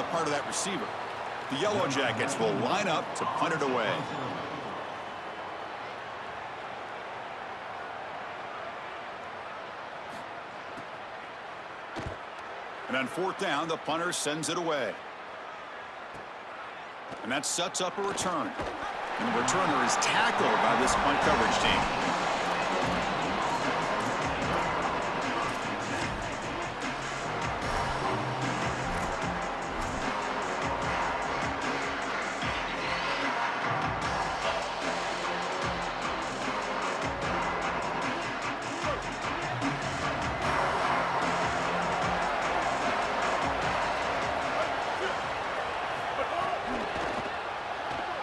the part of that receiver. The Yellow Jackets will line up to punt it away. And on fourth down, the punter sends it away. And that sets up a return. And the returner is tackled by this punt coverage team.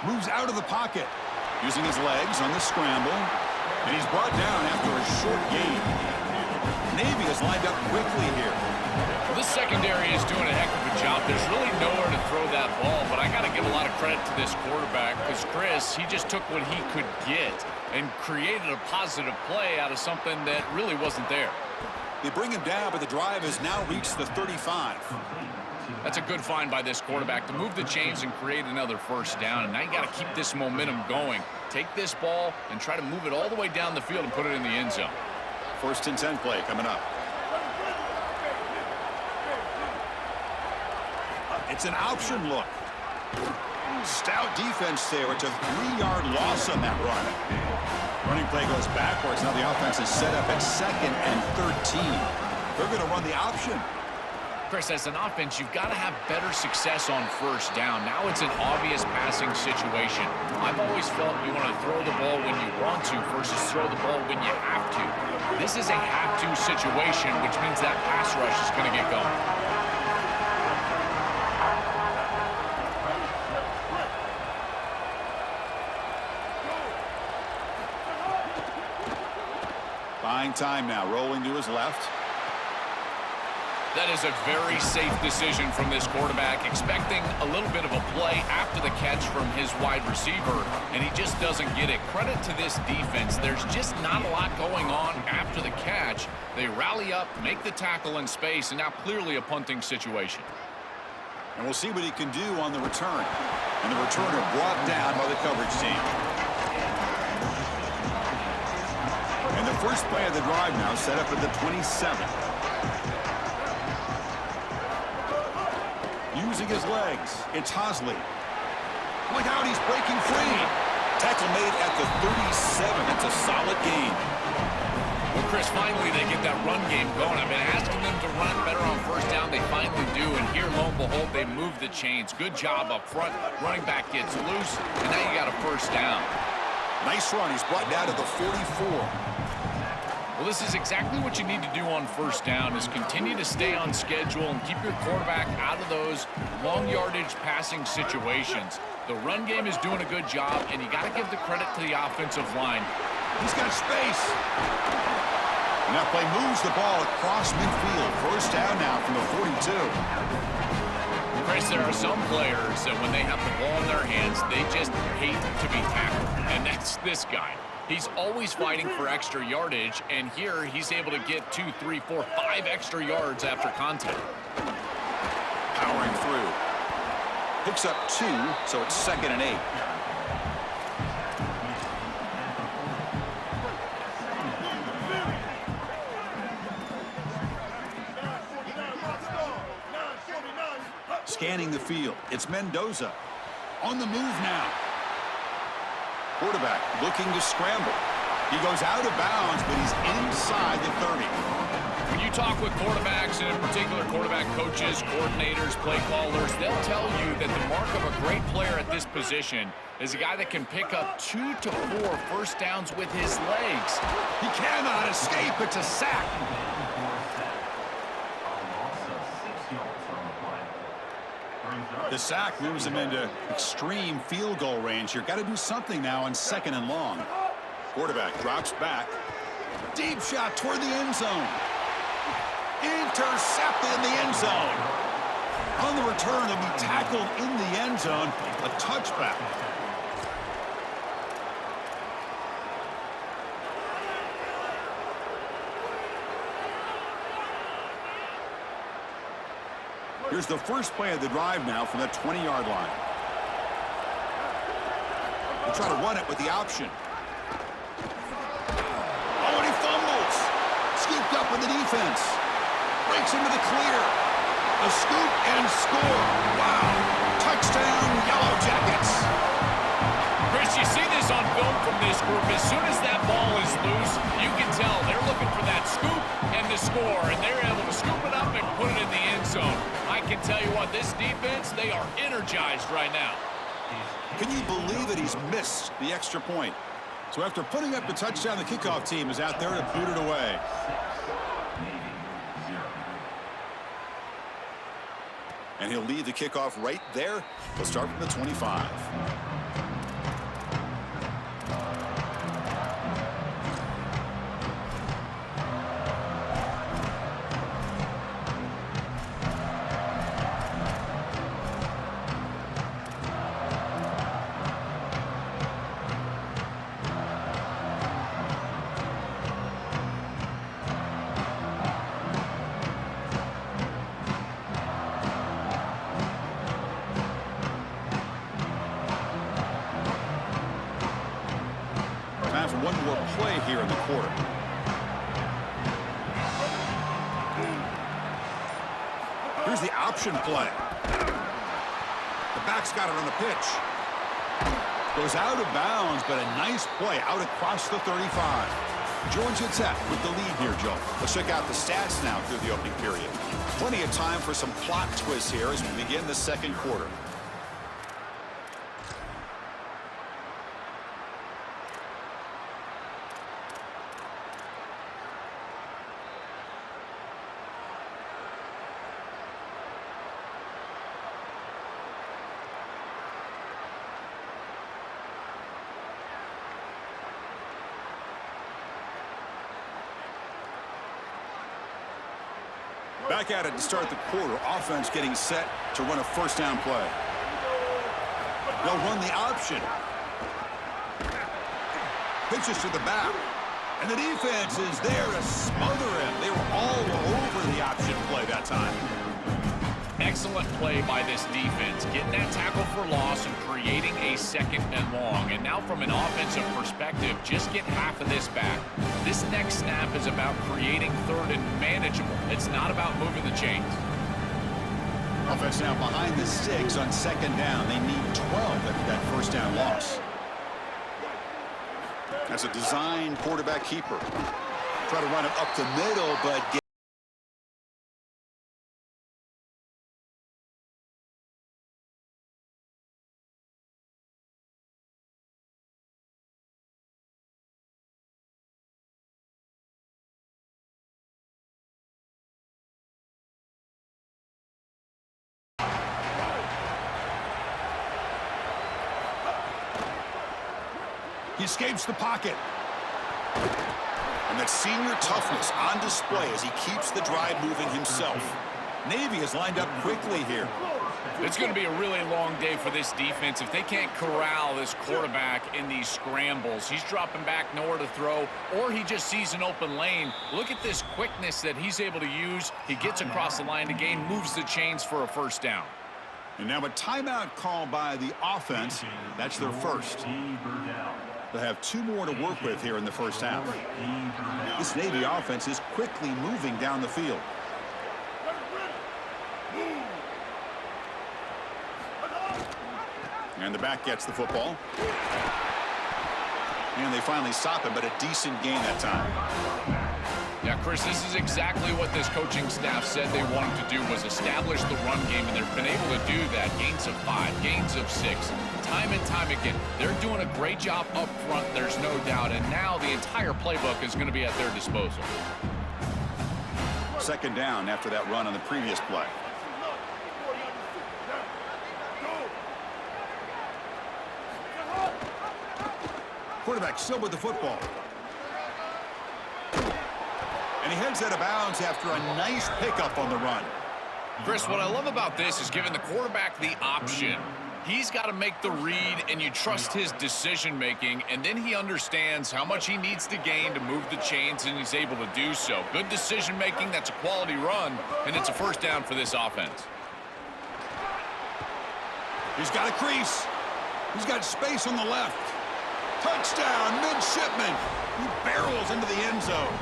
Moves out of the pocket, using his legs on the scramble, and he's brought down after a short gain. Navy is lined up quickly here. Well, this secondary is doing a heck of a job. There's really nowhere to throw that ball, but I got to give a lot of credit to this quarterback because Chris, he just took what he could get and created a positive play out of something that really wasn't there. They bring him down, but the drive has now reached the 35. That's a good find by this quarterback to move the chains and create another first down. And now you got to keep this momentum going. Take this ball and try to move it all the way down the field and put it in the end zone. First and 10 play coming up. It's an option look. Stout defense there. It's a 3-yard loss on that run. Running play goes backwards. Now the offense is set up at 2nd and 13. They're going to run the option. Chris, as an offense, you've got to have better success on first down. Now it's an obvious passing situation. I've always felt you want to throw the ball when you want to versus throw the ball when you have to. This is a have-to situation, which means that pass rush is going to get going. Buying time now, rolling to his left. That is a very safe decision from this quarterback, expecting a little bit of a play after the catch from his wide receiver, and he just doesn't get it. Credit to this defense. There's just not a lot going on after the catch. They rally up, make the tackle in space, and now clearly a punting situation. And we'll see what he can do on the return. And the returner brought down by the coverage team. And the first play of the drive now set up at the 27. Using his legs, it's Hosley. Look out, he's breaking free. Tackle made at the 37. It's a solid gain. Well, Chris, finally they get that run game going. I've been asking them to run it better on first down. They finally do, and here, lo and behold, they move the chains. Good job up front. Running back gets loose, and now you got a first down. Nice run. He's brought down to the 44. Well, this is exactly what you need to do on first down is continue to stay on schedule and keep your quarterback out of those long yardage passing situations. The run game is doing a good job, and you got to give the credit to the offensive line. He's got space. And that play moves the ball across midfield. First down now from the 42. Chris, there are some players that when they have the ball in their hands, they just hate to be tackled, and that's this guy. He's always fighting for extra yardage, and here he's able to get 2, 3, 4, 5 extra yards after contact. Powering through. Picks up 2, so it's 2nd and 8. Scanning the field. It's Mendoza. On the move now. Quarterback looking to scramble. He goes out of bounds, but he's inside the 30. When you talk with quarterbacks, and in particular quarterback coaches, coordinators, play callers, they'll tell you that the mark of a great player at this position is a guy that can pick up 2 to 4 first downs with his legs. He cannot escape. It's a sack. The sack moves him into extreme field goal range here. Got to do something now on 2nd and long. Quarterback drops back. Deep shot toward the end zone. Intercepted in the end zone. On the return, he'll be tackled in the end zone. A touchback. Here's the first play of the drive now from the 20-yard line. They try to run it with the option. Oh, and he fumbles. Scooped up with the defense. Breaks into the clear. A scoop and score. Wow. Touchdown, Yellow Jackets. Chris, you see this on film from this group. As soon as that ball is loose, you can tell they're looking for that scoop and the score, and they're able to scoop it up and put it in the end zone. I can tell you what, this defense, they are energized right now. Can you believe it? He's missed the extra point. So after putting up the touchdown, the kickoff team is out there to boot it away. And he'll lead the kickoff right there. He'll start from the 25. One more play here in the quarter. Here's the option play. The back's got it on the pitch. Goes out of bounds, but a nice play out across the 35. Georgia Tech with the lead here, Joe. Let's check out the stats now through the opening period. Plenty of time for some plot twists here as we begin the second quarter. Back at it to start the quarter. Offense getting set to run a first down play. They'll run the option. Pitches to the back. And the defense is there to smother him. They were all over the option play that time. Excellent play by this defense, getting that tackle for loss and creating a second and long. And now from an offensive perspective, just get half of this back. This next snap is about creating third and manageable. It's not about moving the chains. Offense now behind the sticks on second down. They need 12 after that first down loss. That's a design quarterback keeper. Try to run it up the middle, but he escapes the pocket. And that senior toughness on display as he keeps the drive moving himself. Navy is lined up quickly here. It's going to be a really long day for this defense. If they can't corral this quarterback in these scrambles, he's dropping back nowhere to throw, or he just sees an open lane. Look at this quickness that he's able to use. He gets across the line to gain, moves the chains for a first down. And now a timeout call by the offense. That's their first. They'll have two more to work with here in the first half. This Navy offense is quickly moving down the field. And the back gets the football. And they finally stop him, but a decent gain that time. Yeah, Chris, this is exactly what this coaching staff said they wanted to do, was establish the run game, and they've been able to do that. Gains of 5, gains of 6, time and time again. They're doing a great job up front, there's no doubt, and now the entire playbook is going to be at their disposal. Second down after that run on the previous play. Quarterback still with the football. And he heads out of bounds after a nice pickup on the run. Chris, what I love about this is giving the quarterback the option. He's got to make the read, and you trust his decision-making, and then he understands how much he needs to gain to move the chains, and he's able to do so. Good decision-making, that's a quality run, and it's a first down for this offense. He's got a crease. He's got space on the left. Touchdown, midshipman. He barrels into the end zone.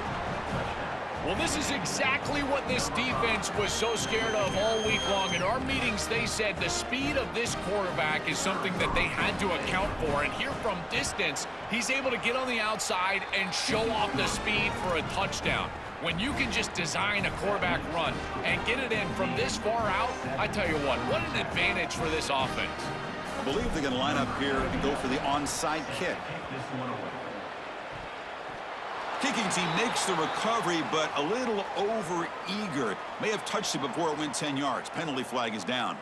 Well, this is exactly what this defense was so scared of all week long. In our meetings, they said the speed of this quarterback is something that they had to account for. And here from distance, he's able to get on the outside and show off the speed for a touchdown. When you can just design a quarterback run and get it in from this far out, I tell you what an advantage for this offense. I believe they're going to line up here and go for the onside kick. Kicking team makes the recovery, but a little over-eager. May have touched it before it went 10 yards. Penalty flag is down.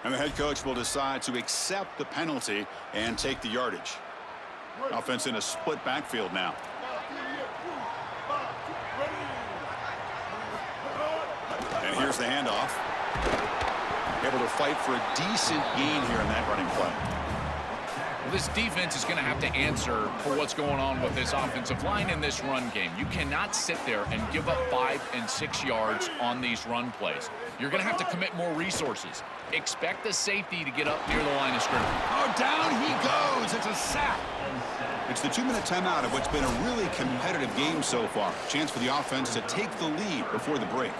And the head coach will decide to accept the penalty and take the yardage. Offense in a split backfield now. And here's the handoff. Able to fight for a decent gain here in that running play. Well, this defense is going to have to answer for what's going on with this offensive line in this run game. You cannot sit there and give up 5 and 6 yards on these run plays. You're going to have to commit more resources. Expect the safety to get up near the line of scrimmage. Oh, down he goes. It's a sack. It's the 2-minute timeout of what's been a really competitive game so far. Chance for the offense to take the lead before the break.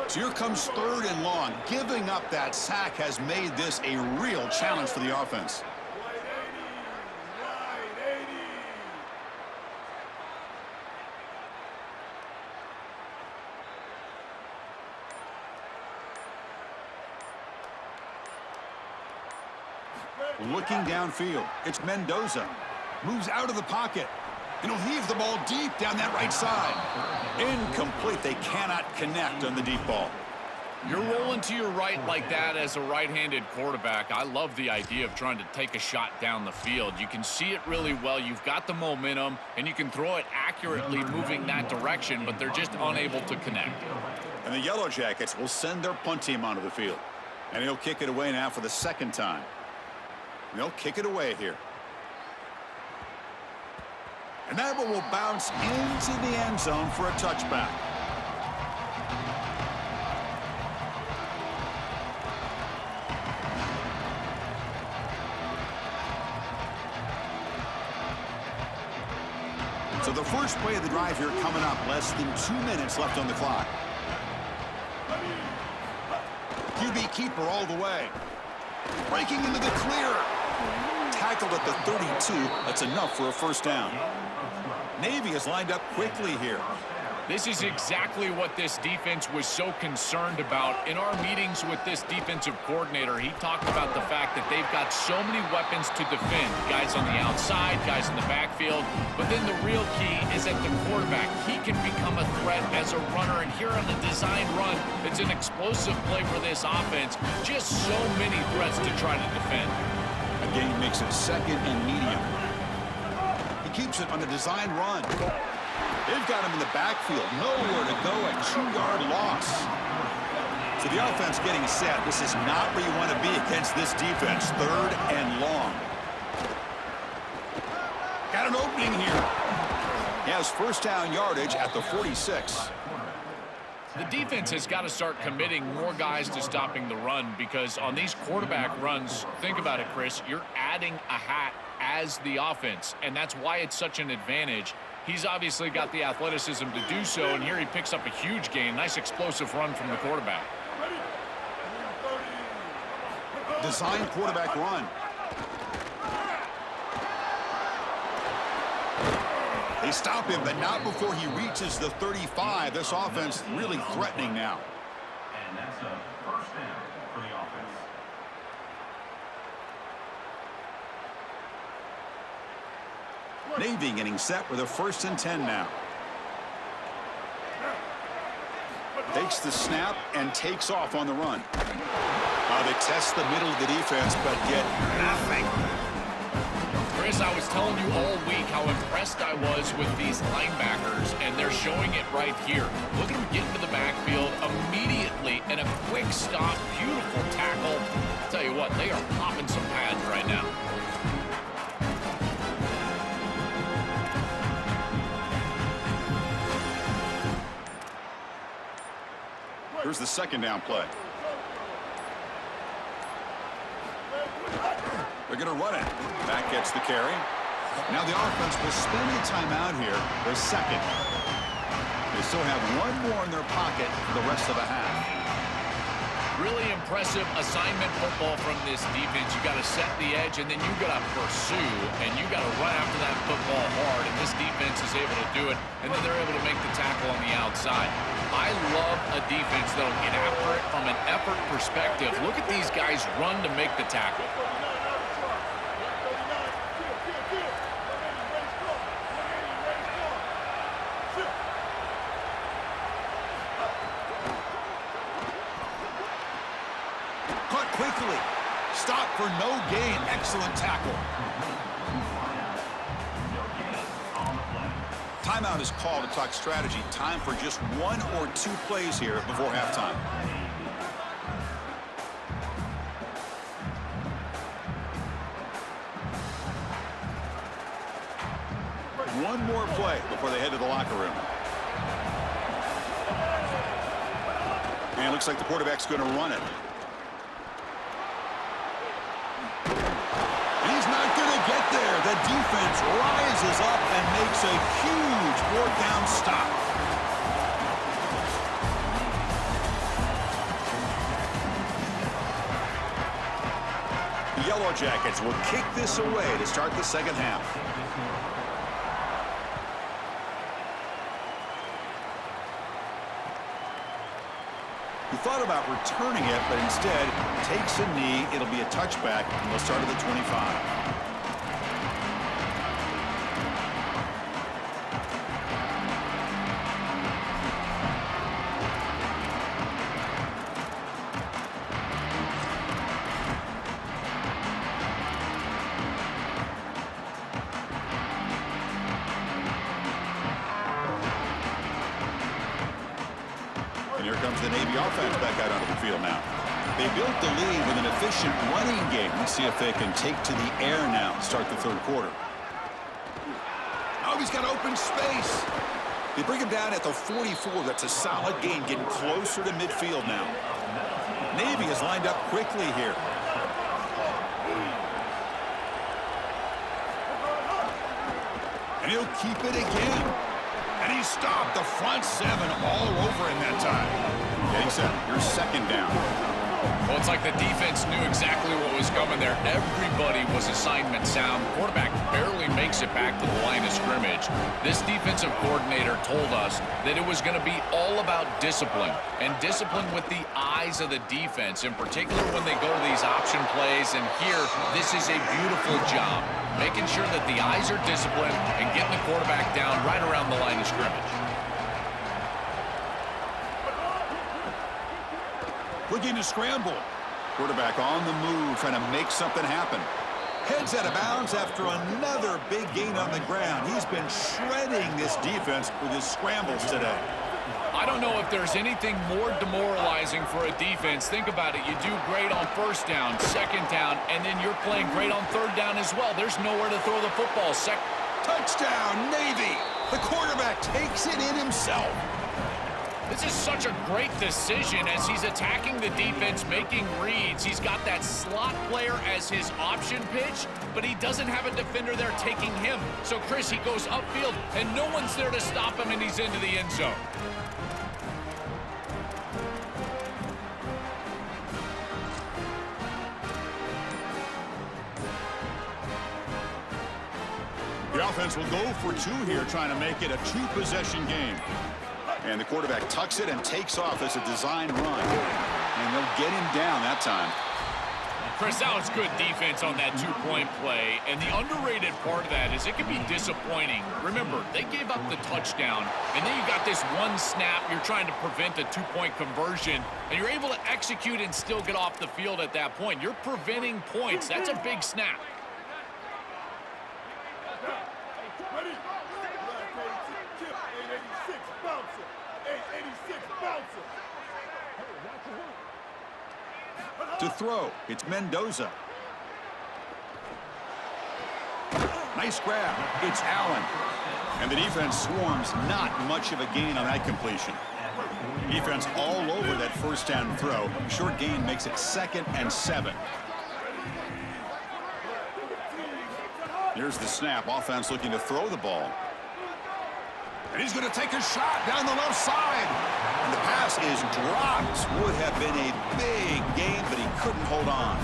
So here comes 3rd and long. Giving up that sack has made this a real challenge for the offense. Looking downfield, it's Mendoza. Moves out of the pocket. And he'll heave the ball deep down that right side. Incomplete. They cannot connect on the deep ball. You're rolling to your right like that as a right-handed quarterback. I love the idea of trying to take a shot down the field. You can see it really well. You've got the momentum, and you can throw it accurately moving that direction, but they're just unable to connect. And the Yellow Jackets will send their punt team onto the field. And he'll kick it away now for the 2nd time. And they'll kick it away here. And that one will bounce into the end zone for a touchback. So the first play of the drive here coming up. Less than 2 minutes left on the clock. QB keeper all the way. Breaking into the clear. Tackled at the 32. That's enough for a 1st down. Navy is lined up quickly here. This is exactly what this defense was so concerned about. In our meetings with this defensive coordinator, he talked about the fact that they've got so many weapons to defend. Guys on the outside, guys in the backfield. But then the real key is at the quarterback. He can become a threat as a runner. And here on the designed run, it's an explosive play for this offense. Just so many threats to try to defend. A gain makes it 2nd and medium. He keeps it on a design run. They've got him in the backfield. Nowhere to go, a 2-yard loss. So the offense getting set. This is not where you want to be against this defense. 3rd and long. Got an opening here. He has 1st down yardage at the 46. The defense has got to start committing more guys to stopping the run, because on these quarterback runs, think about it, Chris, you're adding a hat as the offense, and that's why it's such an advantage. He's obviously got the athleticism to do so, and here he picks up a huge gain. Nice explosive run from the quarterback. Design quarterback run. They stop him, but not before he reaches the 35. This offense really threatening now. And that's a 1st down for the offense. Navy getting set with a 1st and 10 now. Takes the snap and takes off on the run. They test the middle of the defense, but get nothing. Chris, I was telling you all week how impressed I was with these linebackers, and they're showing it right here. Look at them get into the backfield immediately, and a quick stop, beautiful tackle. I'll tell you what, they are popping some pads right now. Here's the 2nd down play. They're going to run it. Back gets the carry. Now the offense will spend the timeout here for a second. They still have one more in their pocket for the rest of the half. Really impressive assignment football from this defense. You got to set the edge, and then you got to pursue, and you got to run after that football hard. And this defense is able to do it, and then they're able to make the tackle on the outside. I love a defense that'll get after it from an effort perspective. Look at these guys run to make the tackle. Caught quickly. Stop for no gain. Excellent tackle. Timeout is called to talk strategy. Time for just one or two plays here before halftime. One more play before they head to the locker room. And it looks like the quarterback's going to run it. He's not going to get there. The defense rises up and makes a huge fourth down stop. The Yellow Jackets will kick this away to start the second half. He thought about returning it, but instead takes a knee. It'll be a touchback, and they'll start at the 25. Here comes the Navy offense back out onto the field now. They built the lead with an efficient running game. Let's see if they can take to the air now, start the third quarter. Oh, he's got open space. They bring him down at the 44. That's a solid gain, getting closer to midfield now. Navy is lined up quickly here. And he'll keep it again. And he stopped the front seven all over him that time. Getting set. Your second down. Well, it's like the defense knew exactly what was coming there. Everybody was assignment sound. Quarterback barely makes it back to the line of scrimmage. This defensive coordinator told us that it was going to be all about discipline, and discipline with the eyes of the defense, in particular when they go to these option plays. And here, this is a beautiful job, making sure that the eyes are disciplined and getting the quarterback down right around the line of scrimmage. Looking to scramble. Quarterback on the move, trying to make something happen. Heads out of bounds after another big gain on the ground. He's been shredding this defense with his scrambles today. I don't know if there's anything more demoralizing for a defense. Think about it. You do great on first down, second down, and then you're playing great on third down as well. There's nowhere to throw the football. Touchdown, Navy! The quarterback takes it in himself. This is such a great decision as he's attacking the defense, making reads. He's got that slot player as his option pitch, but he doesn't have a defender there taking him. So, Chris, he goes upfield, and no one's there to stop him, and he's into the end zone. The offense will go for two here, trying to make it a two-possession game. And the quarterback tucks it and takes off as a design run. And they'll get him down that time. Chris, that was good defense on that two-point play. And the underrated part of that is it can be disappointing. Remember, they gave up the touchdown, and then you got this one snap. You're trying to prevent a two-point conversion, and you're able to execute and still get off the field at that point. You're preventing points. That's a big snap. To throw, it's Mendoza. Nice grab. It's Allen. And the defense swarms, not much of a gain on that completion. Defense all over that first down throw. Short gain makes it 2nd and 7. Here's the snap. Offense looking to throw the ball. And he's going to take a shot down the left side. And the pass is dropped. Would have been a big game, but he couldn't hold on.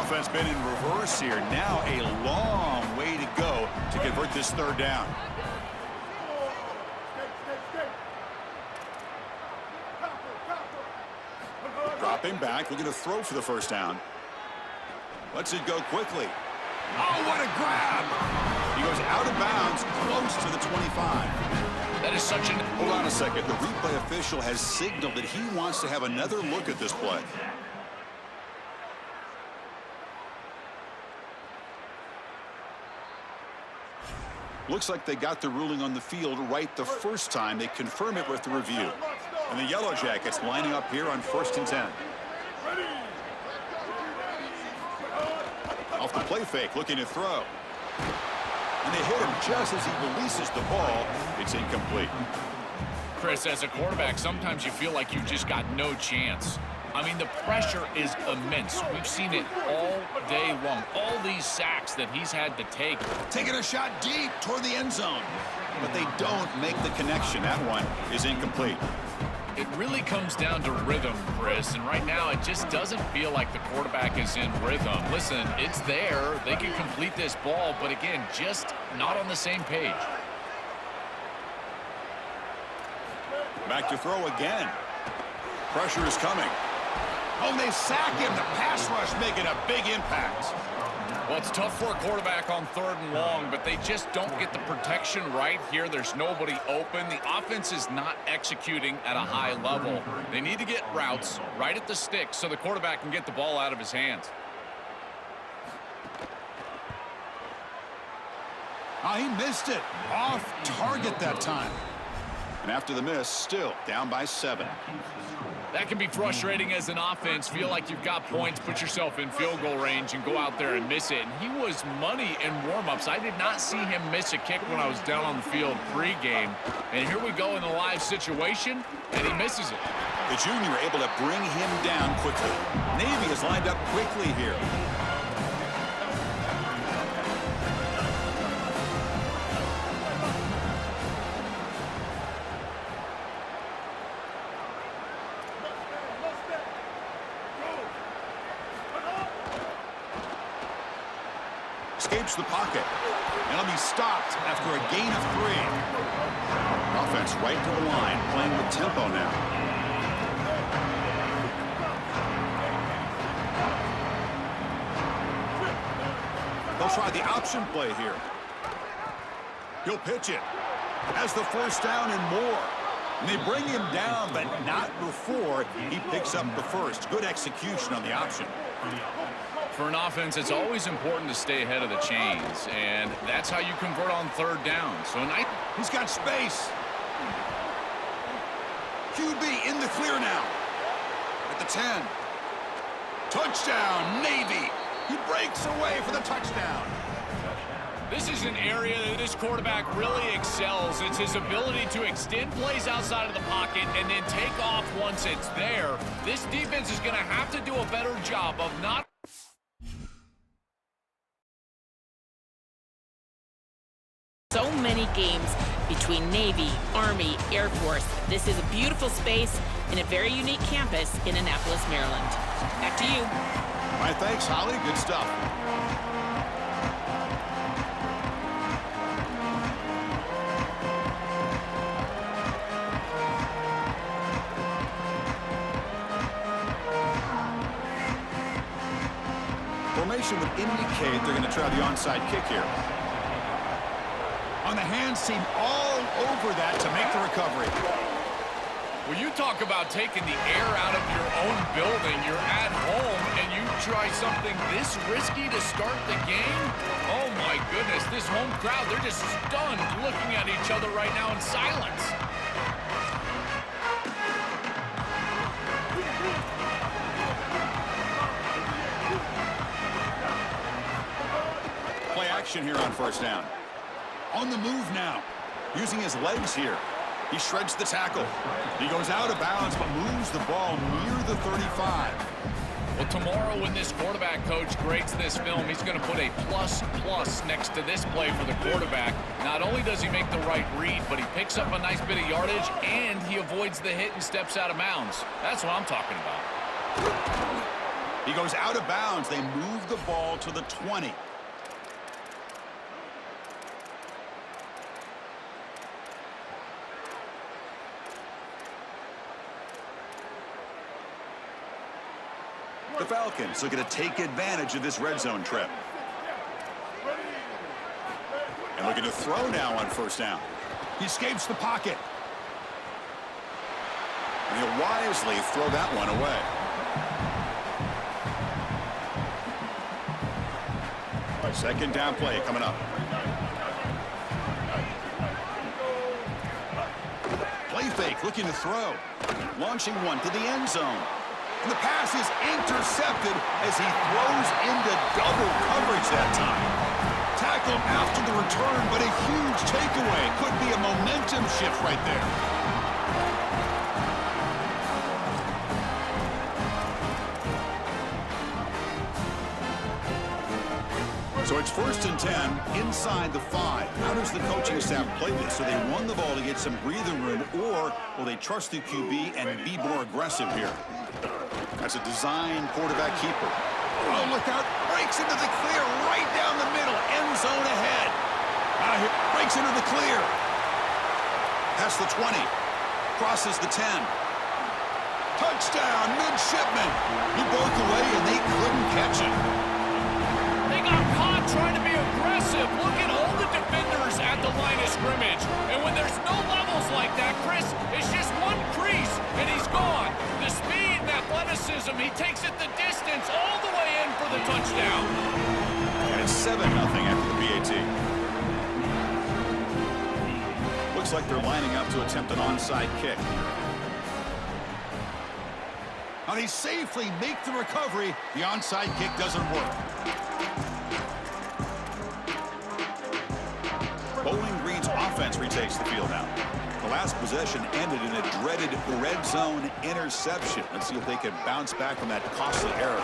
Offense been in reverse here. Now a long way to go to convert this third down. Dropping back, looking to throw for the first down. Lets it go quickly. Oh, what a grab! He goes out of bounds, close to the 25. That is such an... Hold on a second. The replay official has signaled that he wants to have another look at this play. Looks like they got the ruling on the field right the first time. They confirm it with the review. And the Yellow Jackets lining up here on 1st and 10. Off the play fake, looking to throw. And they hit him just as he releases the ball. It's incomplete. Chris, as a quarterback, sometimes you feel like you've just got no chance. I mean, the pressure is immense. We've seen it all day long. All these sacks that he's had to take. Taking a shot deep toward the end zone. But they don't make the connection. That one is incomplete. It really comes down to rhythm, Chris, and right now it just doesn't feel like the quarterback is in rhythm. Listen, it's there. They can complete this ball, but again, just not on the same page. Back to throw again. Pressure is coming. Oh, they sack him. The pass rush making a big impact. Well, it's tough for a quarterback on 3rd and long, but they just don't get the protection right here. There's nobody open. The offense is not executing at a high level. They need to get routes right at the stick so the quarterback can get the ball out of his hands. Oh, he missed it. Off target that time. And after the miss, still down by 7. That can be frustrating as an offense. Feel like you've got points, put yourself in field goal range, and go out there and miss it. And he was money in warm-ups. I did not see him miss a kick when I was down on the field pregame. And here we go in the live situation, and he misses it. The junior able to bring him down quickly. Navy is lined up quickly here. Escapes the pocket. And he'll be stopped after a gain of 3. Offense right to the line, playing with tempo now. They'll try the option play here. He'll pitch it. Has the first down and more. And they bring him down, but not before he picks up the first. Good execution on the option. For an offense, it's always important to stay ahead of the chains, and that's how you convert on 3rd down. So he's got space. QB in the clear now. At the 10. Touchdown, Navy. He breaks away for the touchdown. This is an area that this quarterback really excels. It's his ability to extend plays outside of the pocket and then take off once it's there. This defense is going to have to do a better job of not... So many games between Navy, Army, Air Force. This is a beautiful space in a very unique campus in Annapolis, Maryland. Back to you. All right, thanks, Holly. Good stuff. Formation would indicate they're going to try the onside kick here. On the hands team all over that to make the recovery. When you talk about taking the air out of your own building, you're at home and you try something this risky to start the game? Oh my goodness, this home crowd, they're just stunned looking at each other right now in silence. Play action here on 1st down. On the move now, using his legs here. He shreds the tackle. He goes out of bounds, but moves the ball near the 35. Well, tomorrow when this quarterback coach grades this film, he's going to put a plus next to this play for the quarterback. Not only does he make the right read, but he picks up a nice bit of yardage, and he avoids the hit and steps out of bounds. That's what I'm talking about. He goes out of bounds. They move the ball to the 20. The Falcons looking to take advantage of this red zone trip. And looking to throw now on first down. He escapes the pocket. And he'll wisely throw that one away. Second down play coming up. Play fake, looking to throw. Launching one to the end zone. And the pass is intercepted as he throws into double coverage that time. Tackled after the return, but a huge takeaway. Could be a momentum shift right there. So it's 1st and 10 inside the 5. How does the coaching staff play this? So they run the ball to get some breathing room, or will they trust the QB and be more aggressive here? That's a design quarterback keeper. Oh, look out. Breaks into the clear right down the middle. End zone ahead. Here, breaks into the clear. Past the 20. Crosses the 10. Touchdown, midshipman. He broke away and they couldn't catch him. They got caught trying to be aggressive. Look at all the defenders at the line of scrimmage. And when there's no levels like that, Chris, it's just one crease and he's gone. The speed and athleticism, he takes it the distance all the way in for the touchdown. And it's 7-0 after the PAT. Looks like they're lining up to attempt an onside kick. Now they safely make the recovery. The onside kick doesn't work. Bowling Green's offense retakes the field now. The last possession ended in a dreaded red zone interception. Let's see if they can bounce back from that costly error.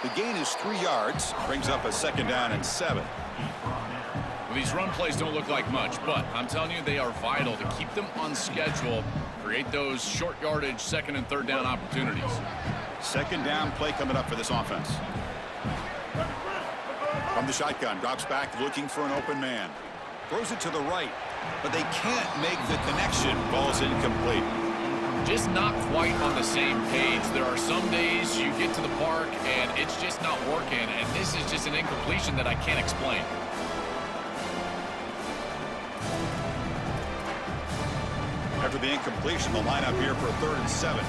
The gain is 3 yards, brings up a 2nd down and 7. Well, these run plays don't look like much, but I'm telling you, they are vital to keep them on schedule, create those short yardage 2nd and 3rd down opportunities. 2nd down play coming up for this offense. From the shotgun, drops back looking for an open man. Throws it to the right, but they can't make the connection. Ball's incomplete. Just not quite on the same page. There are some days you get to the park and it's just not working, and this is just an incompletion that I can't explain. After the incompletion, the lineup here for a 3rd and 7.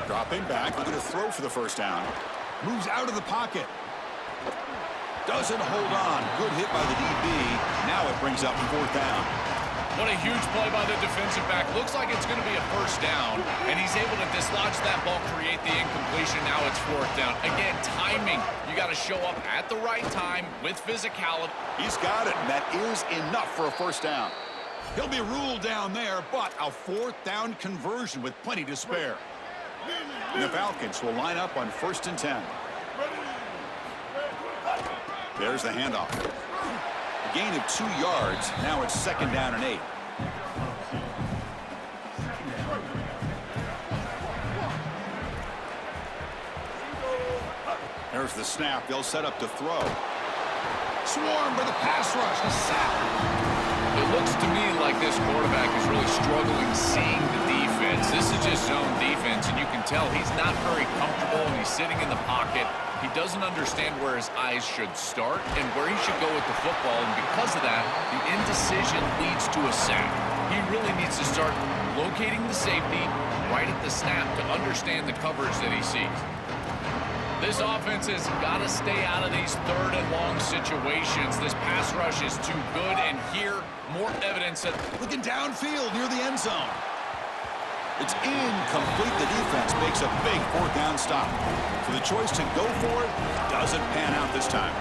Dropping back, looking to throw for the first down. Moves out of the pocket. Doesn't hold on. Good hit by the DB. Now it brings up 4th down. What a huge play by the defensive back. Looks like it's going to be a first down, and he's able to dislodge that ball, create the incompletion. Now it's 4th down. Again, timing. You got to show up at the right time with physicality. He's got it, and that is enough for a first down. He'll be ruled down there, but a 4th down conversion with plenty to spare. And the Falcons will line up on 1st and 10. There's the handoff. A gain of 2 yards. Now it's 2nd down and 8. There's the snap. They'll set up to throw. Swarmed by the pass rush. A sack. It looks to me like this quarterback is really struggling seeing the defense. This is just zone defense, and you can tell he's not very comfortable, and he's sitting in the pocket. He doesn't understand where his eyes should start and where he should go with the football, and because of that, the indecision leads to a sack. He really needs to start locating the safety right at the snap to understand the coverage that he sees. This offense has got to stay out of these 3rd and long situations. This pass rush is too good, and here, more evidence that... Looking downfield near the end zone. It's incomplete. The defense makes a big 4th down stop. So the choice to go for it doesn't pan out this time.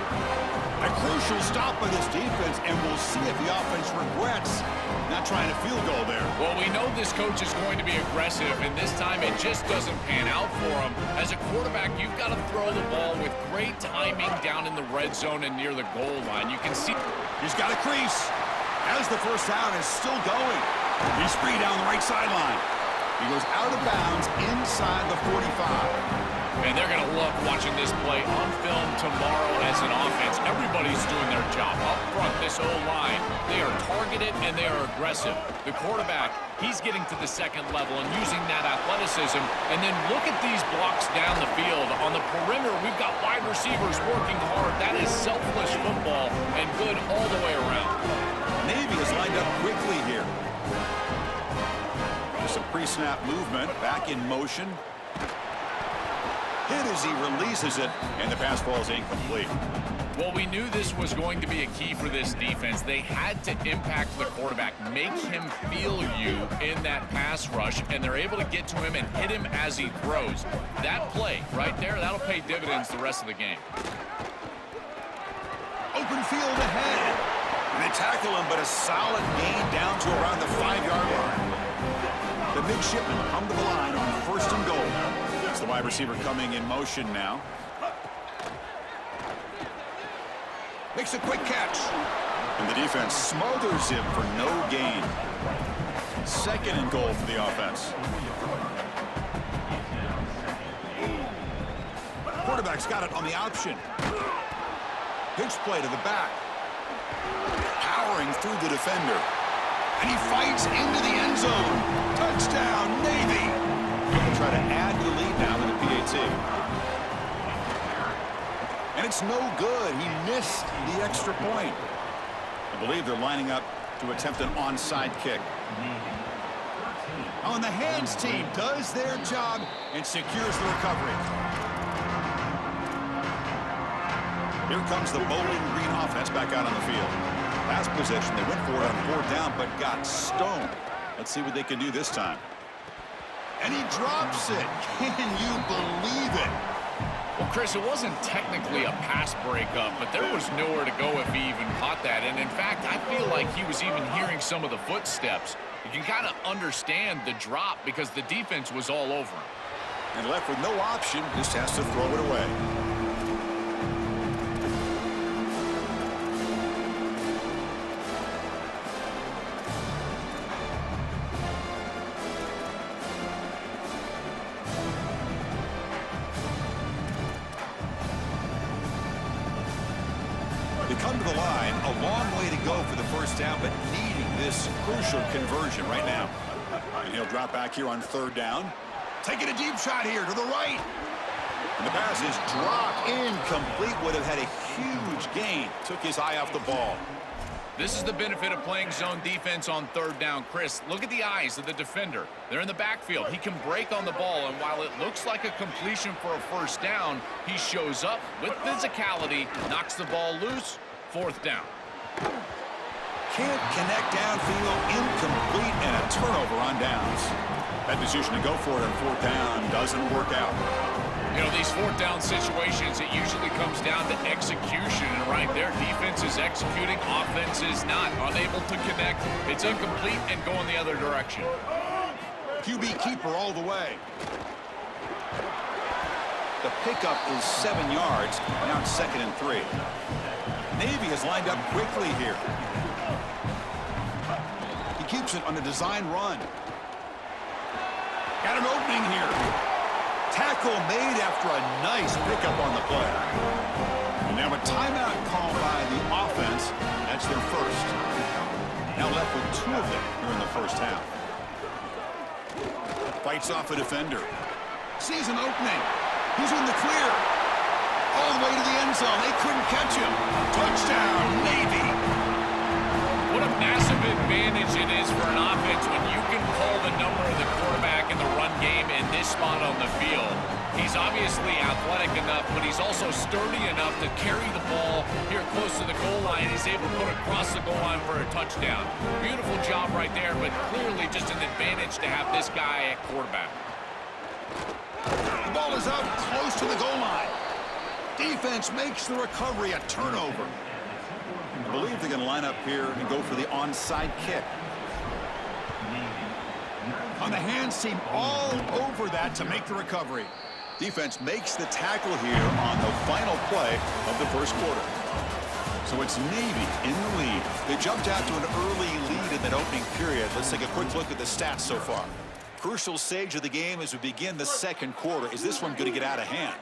A crucial stop by this defense, and we'll see if the offense regrets not trying a field goal there. Well, we know this coach is going to be aggressive, and this time it just doesn't pan out for him. As a quarterback, you've got to throw the ball with great timing down in the red zone and near the goal line. You can see he's got a crease as the first down is still going. He's free down the right sideline. He goes out of bounds inside the 45. And they're going to love watching this play on film tomorrow as an offense. Everybody's doing their job up front, this O-line. They are targeted and they are aggressive. The quarterback, he's getting to the second level and using that athleticism. And then look at these blocks down the field. On the perimeter, we've got wide receivers working hard. That is selfless football and good all the way around. Navy is lined up quickly here. Some pre-snap movement, back in motion. Hit as he releases it, and the pass ball is incomplete. Well, we knew this was going to be a key for this defense. They had to impact the quarterback, make him feel you in that pass rush, and they're able to get to him and hit him as he throws. That play right there, that'll pay dividends the rest of the game. Open field ahead. And they tackle him, but a solid gain down to around the 5-yard line. The midshipmen come to the line on first and goal. It's the wide receiver coming in motion now. Makes a quick catch. And the defense smothers him for no gain. Second and goal for the offense. Quarterback's got it on the option. Pitch play to the back. Powering through the defender. And he fights into the end zone. Touchdown, Navy. They'll try to add to the lead now with a PAT. And it's no good. He missed the extra point. I believe they're lining up to attempt an onside kick. On the hands team does their job and secures the recovery. Here comes the Bowling Green offense back out on the field. Last possession, they went for it on 4th down, but got stoned. Let's see what they can do this time. And he drops it. Can you believe it? Well, Chris, it wasn't technically a pass breakup, but there was nowhere to go if he even caught that. And in fact, I feel like he was even hearing some of the footsteps. You can kind of understand the drop because the defense was all over him. And left with no option, just has to throw it away. Come to the line, a long way to go for the first down, but needing this crucial conversion right now. And he'll drop back here on 3rd down. Taking a deep shot here to the right. And the pass is dropped incomplete. Would have had a huge gain. Took his eye off the ball. This is the benefit of playing zone defense on 3rd down. Chris, look at the eyes of the defender. They're in the backfield. He can break on the ball, and while it looks like a completion for a first down, he shows up with physicality, knocks the ball loose, 4th down. Can't connect downfield, incomplete, and a turnover on downs. That decision to go for it on 4th down doesn't work out. You know, these 4th down situations, it usually comes down to execution. And right there, defense is executing, offense is not. Unable to connect. It's incomplete and going the other direction. QB keeper all the way. The pickup is 7 yards. Now it's 2nd and 3. Navy is lined up quickly here. He keeps it on a design run. Got an opening here. Tackle made after a nice pickup on the play. And now a timeout called by the offense. That's their first. Now left with 2 of them here in the first half. Fights off a defender. Sees an opening. He's in the clear. All the way to the end zone. They couldn't catch him. Touchdown, Navy. What a massive advantage it is for an offense when you can pull the number of the quarterback in the run game in this spot on the field. He's obviously athletic enough, but he's also sturdy enough to carry the ball here close to the goal line. He's able to put it across the goal line for a touchdown. Beautiful job right there, but clearly just an advantage to have this guy at quarterback. The ball is out close to the goal line. Defense makes the recovery a turnover. I believe they're going to line up here and go for the onside kick. On the hands team all over that to make the recovery. Defense makes the tackle here on the final play of the first quarter. So it's Navy in the lead. They jumped out to an early lead in that opening period. Let's take a quick look at the stats so far. Crucial stage of the game as we begin the second quarter. Is this one going to get out of hand?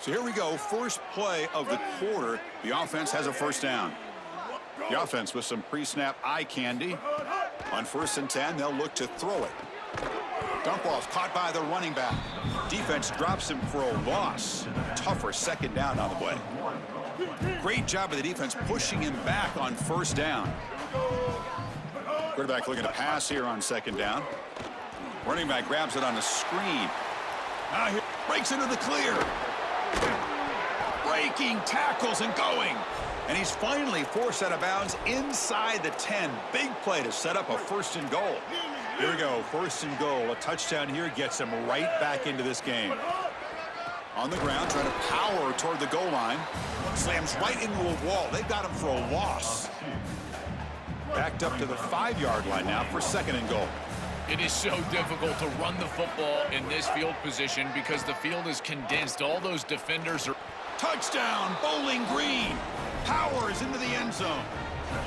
So here we go. First play of the quarter. The offense has a first down. The offense with some pre-snap eye candy. On 1st and 10, they'll look to throw it. Dump off caught by the running back. Defense drops him for a loss. Tougher second down on the way. Great job of the defense pushing him back on 1st down. Quarterback looking to pass here on 2nd down. Running back grabs it on the screen. Now he breaks into the clear. Breaking tackles and going. And he's finally forced out of bounds inside the 10. Big play to set up a 1st and goal. Here we go, 1st and goal. A touchdown here gets him right back into this game. On the ground, trying to power toward the goal line. Slams right into a wall. They've got him for a loss. Backed up to the 5-yard line now for 2nd and goal. It is so difficult to run the football in this field position because the field is condensed. All those defenders are... Touchdown, Bowling Green. Powers into the end zone.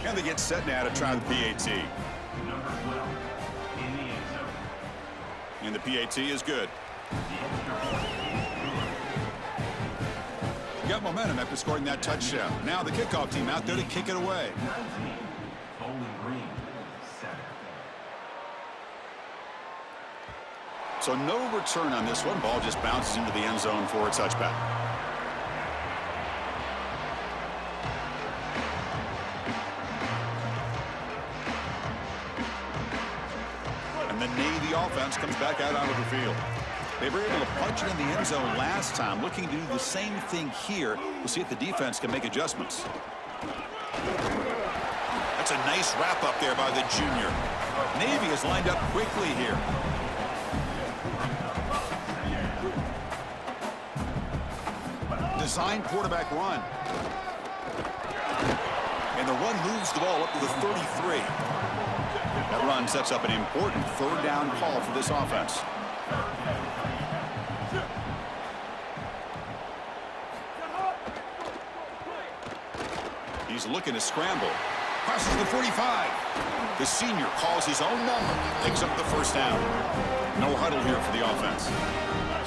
And they get set now to try the PAT. Number 12 in the end zone. And the PAT is good. Got momentum after scoring that touchdown. Now the kickoff team out there to kick it away. 19, Bowling Green, 7. So no return on this one. Ball just bounces into the end zone for a touchback. And the Navy offense comes back out onto the field. They were able to punch it in the end zone last time, looking to do the same thing here. We'll see if the defense can make adjustments. That's a nice wrap up there by the junior. Navy is lined up quickly here. Design quarterback run. And the run moves the ball up to the 33. That run sets up an important 3rd down call for this offense. He's looking to scramble. Crosses the 45. The senior calls his own number. Picks up the 1st down. No huddle here for the offense.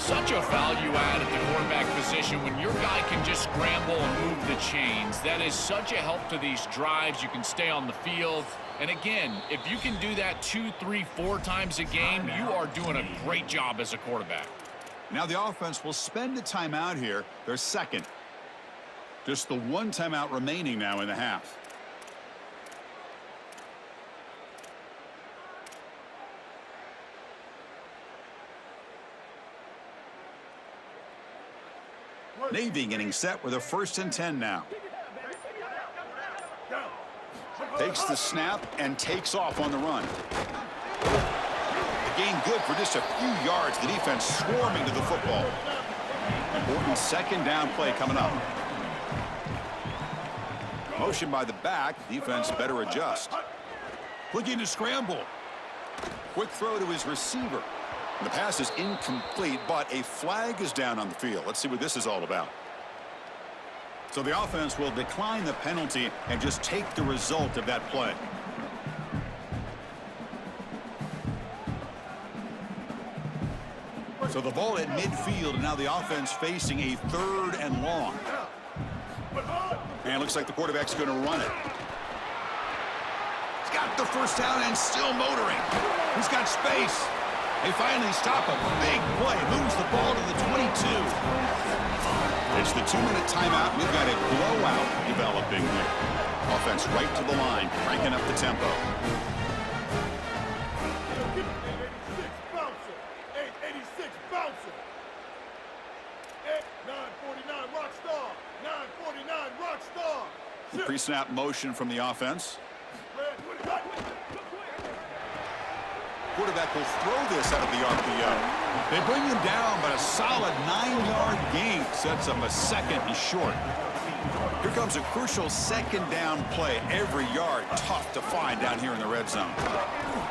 Such a value add at the quarterback position when your guy can just scramble and move the chains. That is such a help to these drives. You can stay on the field. And again, if you can do that 2, 3, 4 times a game, you are doing a great job as a quarterback. Now the offense will spend a timeout here. Their second. Just the 1 timeout remaining now in the half. Navy getting set with a 1st and 10 now. Takes the snap and takes off on the run. The gain good for just a few yards. The defense swarming to the football. Important 2nd down play coming up. Motion by the back. Defense better adjust. Looking to scramble. Quick throw to his receiver. The pass is incomplete, but a flag is down on the field. Let's see what this is all about. So the offense will decline the penalty and just take the result of that play. So the ball at midfield, and now the offense facing a 3rd and long. And it looks like the quarterback's going to run it. He's got the 1st down and still motoring. He's got space. They finally stop him. Big play. Moves the ball to the 22. It's the 2-minute timeout. We've got a blowout developing here. Offense right to the line, cranking up the tempo. 886 bouncer. 949 rock star. 949 rock star. Pre-snap motion from the offense. Quarterback will throw this out of the RPO. They bring him down, but a solid 9-yard gain sets him a second and short. Here comes a crucial second down play. Every yard tough to find down here in the red zone.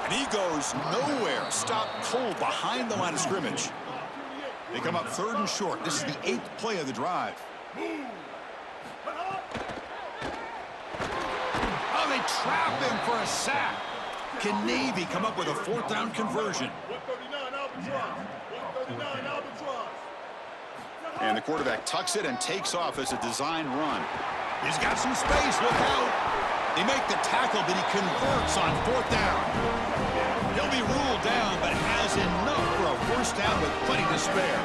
And he goes nowhere. Stopped cold behind the line of scrimmage. They come up 3rd and short. This is the 8th play of the drive. Oh, they trap him for a sack. Can Navy come up with a 4th down conversion? 139 Albatross. 139 Albatross. And the quarterback tucks it and takes off as a design run. He's got some space. Look out. They make the tackle, but he converts on 4th down. He'll be ruled down, but has enough for a 1st down with plenty to spare.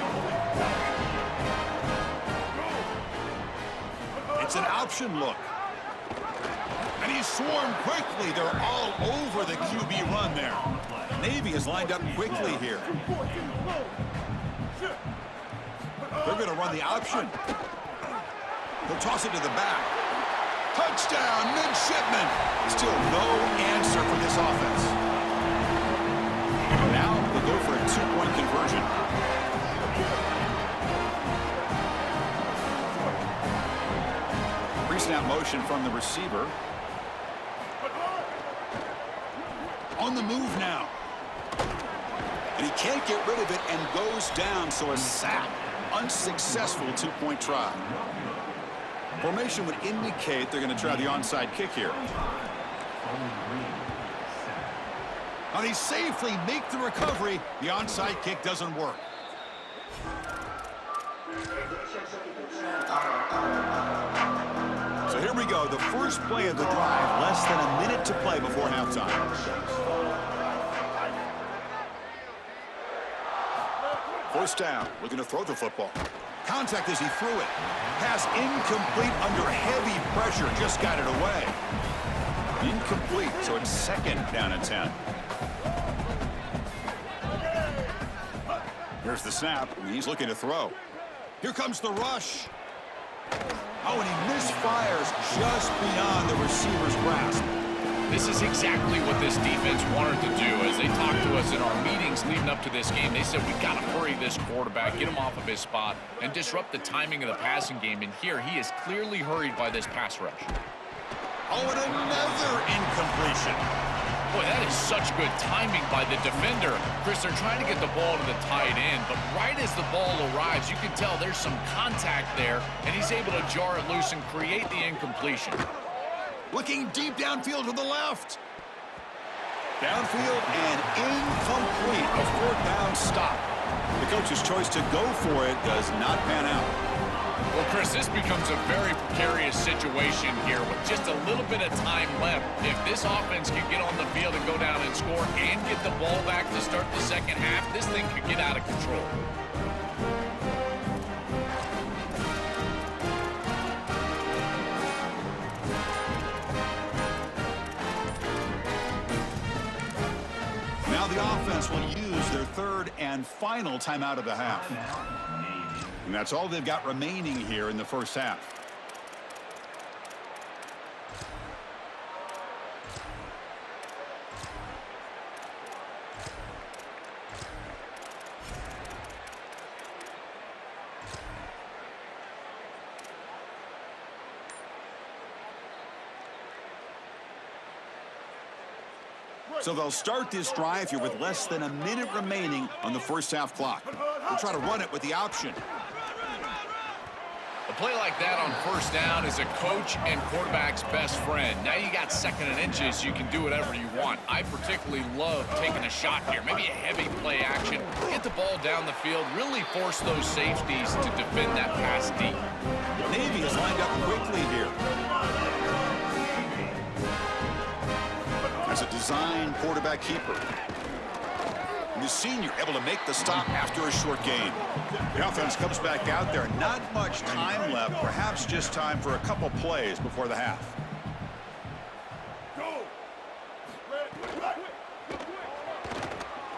It's an option look. And he's swarmed quickly. They're all over the QB run there. Navy is lined up quickly here. They're going to run the option. They'll toss it to the back. Touchdown, midshipman. Still no answer for this offense. Now they'll go for a 2-point conversion. Pre-snap motion from the receiver. On the move now. And he can't get rid of it and goes down, so a sack. Unsuccessful 2-point try. Formation would indicate they're going to try the onside kick here. Now they safely make the recovery. The onside kick doesn't work. So here we go. The first play of the drive. Less than a minute to play before halftime. 1st down, looking to throw the football. Contact as he threw it. Pass incomplete under heavy pressure, just got it away. Incomplete, so it's 2nd down and 10. Here's the snap, and he's looking to throw. Here comes the rush. Oh, and he misfires just beyond the receiver's grasp. This is exactly what this defense wanted to do. As they talked to us in our meetings leading up to this game, they said, we've got to hurry this quarterback, get him off of his spot, and disrupt the timing of the passing game. And here, he is clearly hurried by this pass rush. Oh, and another incompletion. Boy, that is such good timing by the defender. Chris, they're trying to get the ball to the tight end, but right as the ball arrives, you can tell there's some contact there, and he's able to jar it loose and create the incompletion. Looking deep downfield to the left. Downfield and incomplete. A 4th down stop. The coach's choice to go for it does not pan out. Well, Chris, this becomes a very precarious situation here with just a little bit of time left. If this offense can get on the field and go down and score and get the ball back to start the second half, this thing could get out of control. The offense will use their 3rd and final timeout of the half. And that's all they've got remaining here in the first half. So they'll start this drive here with less than a minute remaining on the first half clock. They'll try to run it with the option. A play like that on 1st down is a coach and quarterback's best friend. Now you got 2nd and inches, you can do whatever you want. I particularly love taking a shot here, maybe a heavy play action, get the ball down the field, really force those safeties to defend that pass deep. Navy is lined up quickly here. As a design quarterback keeper. And the senior able to make the stop after a short gain. The offense comes back out there. Not much time left. Perhaps just time for a couple plays before the half.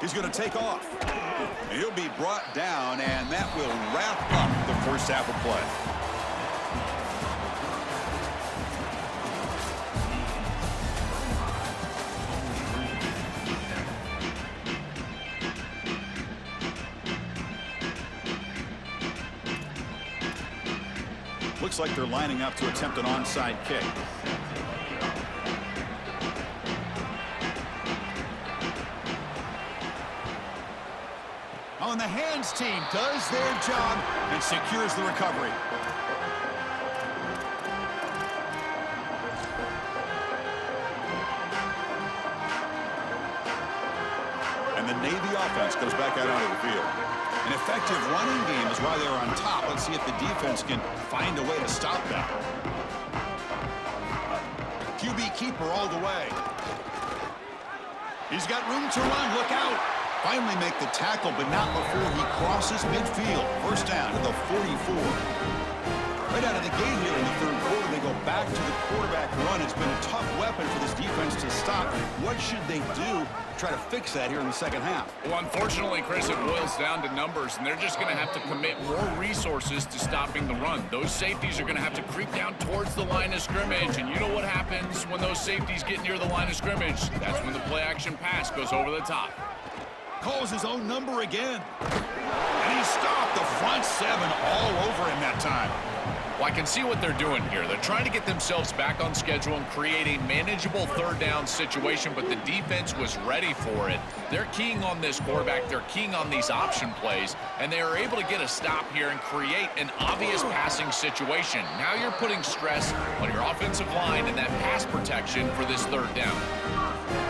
He's going to take off. And he'll be brought down, and that will wrap up the first half of play. Looks like they're lining up to attempt an onside kick. On the hands team does their job and secures the recovery. And the Navy offense goes back out onto the field. An effective running game is why they're on top. Let's see if the defense can find a way to stop that. QB keeper all the way. He's got room to run. Look out. Finally make the tackle, but not before he crosses midfield. First down to the 44. Right out of the gate here in the third quarter, they go back to the quarterback run. It's been a tough weapon for this defense to stop. What should they do to try to fix that here in the second half? Well, unfortunately, Chris, it boils down to numbers, and they're just going to have to commit more resources to stopping the run. Those safeties are going to have to creep down towards the line of scrimmage, and you know what happens when those safeties get near the line of scrimmage. That's when the play-action pass goes over the top. Calls his own number again. And he stopped the front seven all over him that time. Well, I can see what they're doing here. They're trying to get themselves back on schedule and create a manageable third down situation, but the defense was ready for it. They're keying on this quarterback. They're keying on these option plays, and they are able to get a stop here and create an obvious passing situation. Now you're putting stress on your offensive line and that pass protection for this third down.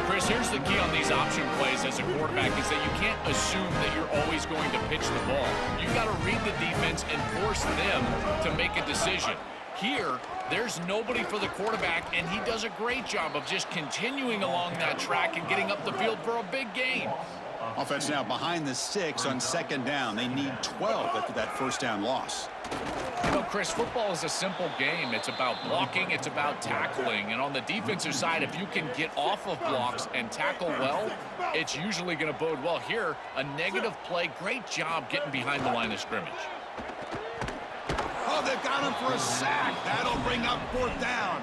Chris, here's the key on these option plays as a quarterback is that you can't assume that you're always going to pitch the ball. You've got to read the defense and force them to make a decision. Here, there's nobody for the quarterback, and he does a great job of just continuing along that track and getting up the field for a big gain. Offense now behind the 6 on second down. They need 12 after that first down loss. You know, Chris, football is a simple game. It's about blocking, it's about tackling. And on the defensive side, if you can get off of blocks and tackle well, it's usually going to bode well. Here, a negative play. Great job getting behind the line of scrimmage. Oh, they've got him for a sack. That'll bring up fourth down.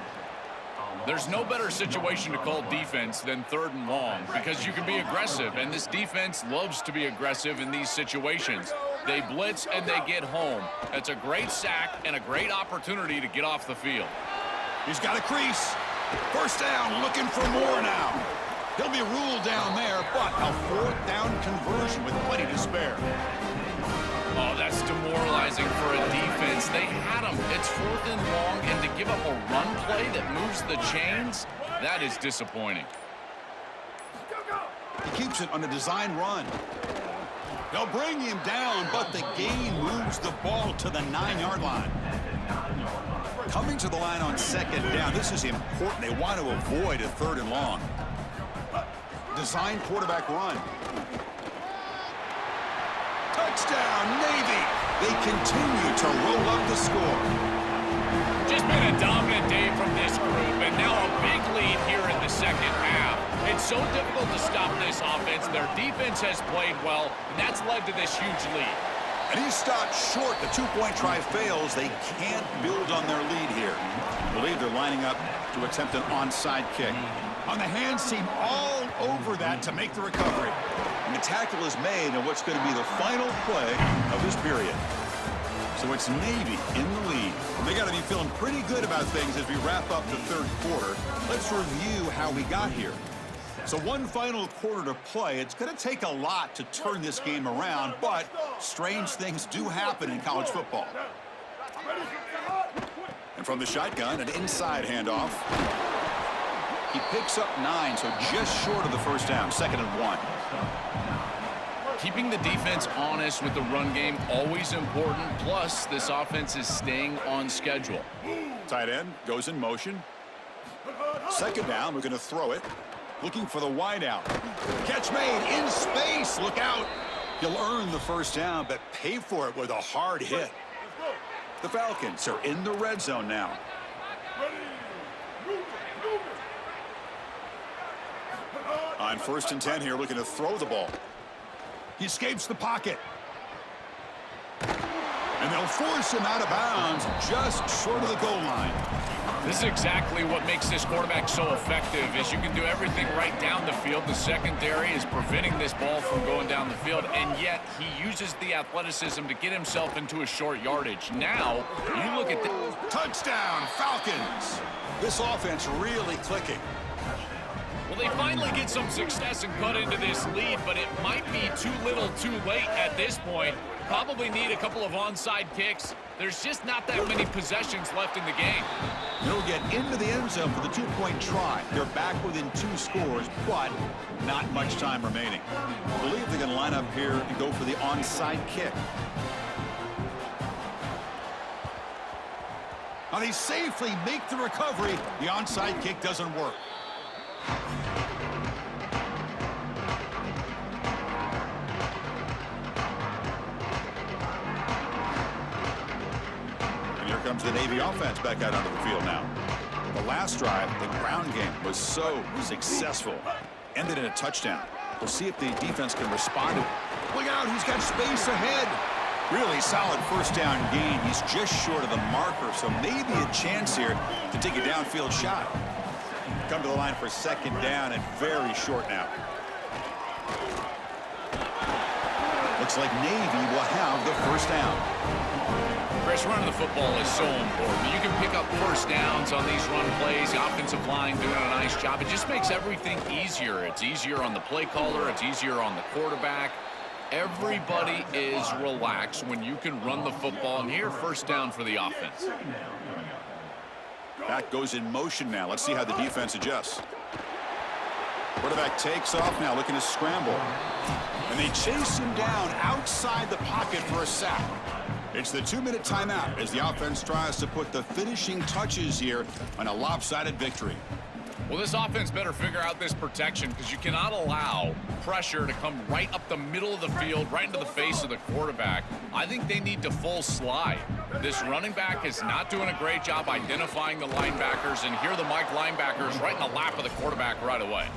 There's no better situation to call defense than third and long because you can be aggressive, and this defense loves to be aggressive in these situations. They blitz and they get home. That's a great sack and a great opportunity to get off the field. He's got a crease. First down, looking for more now. He'll be ruled down there, but a fourth down conversion with plenty to spare. Oh, that's demoralizing for a defense. They had him. It's fourth and long, and to give up a run play that moves the chains, that is disappointing. He keeps it on a design run. They'll bring him down, but the gain moves the ball to the 9-yard line. Coming to the line on second down, this is important. They want to avoid a third and long. Design quarterback run. Touchdown, Navy! They continue to roll up the score. Just been a dominant day from this group, and now a big lead here in the second half. It's so difficult to stop this offense. Their defense has played well, and that's led to this huge lead. And he stopped short. The two-point try fails. They can't build on their lead here. I believe they're lining up to attempt an onside kick. On the hands team, all over that to make the recovery. And the tackle is made on what's going to be the final play of this period. So it's Navy in the lead. They got to be feeling pretty good about things as we wrap up the third quarter. Let's review how we got here. So one final quarter to play. It's going to take a lot to turn this game around, but strange things do happen in college football. And from the shotgun, an inside handoff. He picks up 9, so just short of the first down, 2nd and 1. Keeping the defense honest with the run game, always important. Plus, this offense is staying on schedule. Tight end goes in motion. 2nd down, we're going to throw it. Looking for the wideout. Catch made in space. Look out. He'll earn the first down, but pay for it with a hard hit. The Falcons are in the red zone now. On 1st and 10 here, looking to throw the ball. He escapes the pocket. And they'll force him out of bounds just short of the goal line. This is exactly what makes this quarterback so effective, is you can do everything right down the field. The secondary is preventing this ball from going down the field, and yet he uses the athleticism to get himself into a short yardage. Now, you look at the Touchdown, Falcons. This offense really clicking. Well, they finally get some success and cut into this lead, but it might be too little too late at this point. Probably need a couple of onside kicks. There's just not that many possessions left in the game. They'll get into the end zone for the two-point try. They're back within 2 scores, but not much time remaining. I believe they're going to line up here and go for the onside kick. Now they safely make the recovery. The onside kick doesn't work. Comes the Navy offense back out onto the field now. The last drive, the ground game was so successful. Ended in a touchdown. We'll see if the defense can respond to it. Look out, he's got space ahead. Really solid first down gain. He's just short of the marker, so maybe a chance here to take a downfield shot. Come to the line for second down and very short now. Looks like Navy will have the first down. Chris, running the football is so important. You can pick up first downs on these run plays. The offensive line doing a nice job. It just makes everything easier. It's easier on the play caller. It's easier on the quarterback. Everybody is relaxed when you can run the football. And here, first down for the offense. That goes in motion now. Let's see how the defense adjusts. Quarterback takes off now, looking to scramble. And they chase him down outside the pocket for a sack. It's the 2-minute timeout as the offense tries to put the finishing touches here on a lopsided victory. Well, this offense better figure out this protection, because you cannot allow pressure to come right up the middle of the field, right into the face of the quarterback. I think they need to full slide. This running back is not doing a great job identifying the linebackers, and here the Mike linebackers right in the lap of the quarterback right away.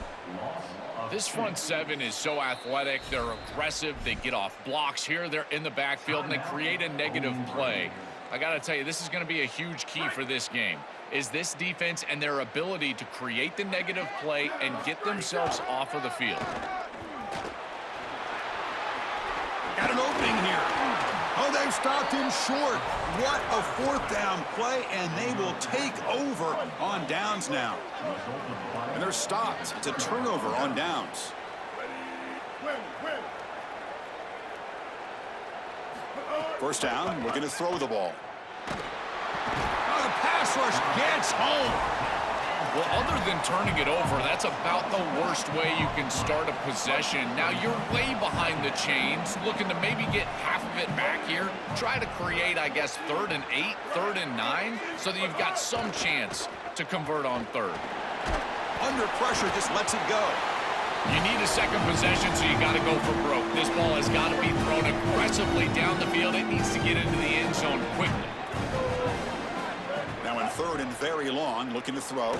This front seven is so athletic. They're aggressive. They get off blocks here. They're in the backfield, and they create a negative play. I got to tell you, this is going to be a huge key for this game, is this defense and their ability to create the negative play and get themselves off of the field. Got an opening here. Oh, they've stopped him short. What a fourth down play, and they will take over on downs now. And they're stopped. It's a turnover on downs. First down, we're going to throw the ball. Oh, the pass rush gets home. Well, other than turning it over, that's about the worst way you can start a possession. Now, you're way behind the chains, looking to maybe get half of it back here. Try to create, I guess, 3rd and 8, 3rd and 9, so that you've got some chance to convert on 3rd. Under pressure, just lets it go. You need a second possession, so you got to go for broke. This ball has got to be thrown aggressively down the field. It needs to get into the end zone quickly. Now in 3rd and very long, looking to throw.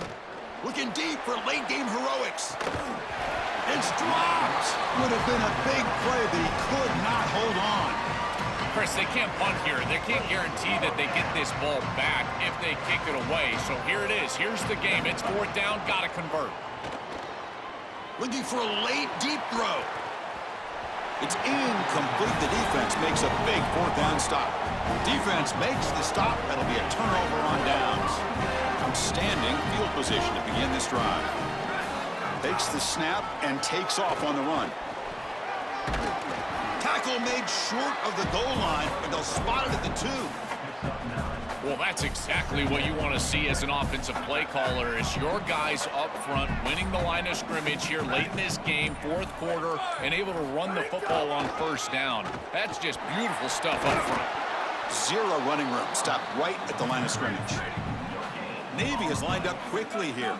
Looking deep for late game heroics. It's dropped. Would have been a big play, but he could not hold on. Chris, they can't punt here. They can't guarantee that they get this ball back if they kick it away. So here it is. Here's the game. It's 4th down. Got to convert. Looking for a late deep throw. It's incomplete. The defense makes a big 4th down stop. Defense makes the stop. That'll be a turnover on downs. Outstanding field position to begin this drive. Takes the snap and takes off on the run. Tackle made short of the goal line, and they'll spot it at the 2. Well, that's exactly what you want to see as an offensive play caller, is your guys up front winning the line of scrimmage here late in this game, 4th quarter, and able to run the football on 1st down. That's just beautiful stuff up front. 0 running room. Stop right at the line of scrimmage. Navy is lined up quickly here.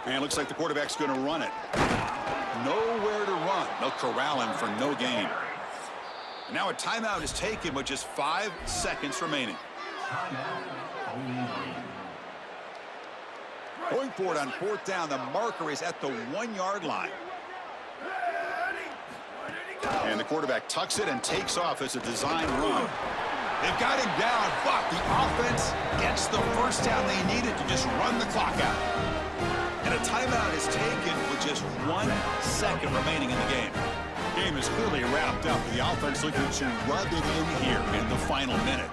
And it looks like the quarterback's going to run it. nowhere to run. They'll corral him for no gain. And now a timeout is taken with just 5 seconds remaining. Going for it on 4th down, the marker is at the 1-yard line. And the quarterback tucks it and takes off as a design run. They've got him down, but the offense gets the first down they needed to just run the clock out. And a timeout is taken with just 1 second remaining in the game. Game is clearly wrapped up. The offense looking to rub it in here in the final minute.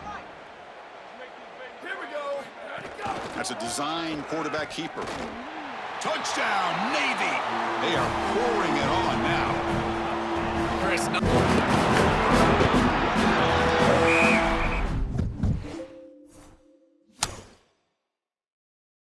Here we go. That's a design quarterback keeper. Touchdown, Navy! They are pouring it on now. Chris.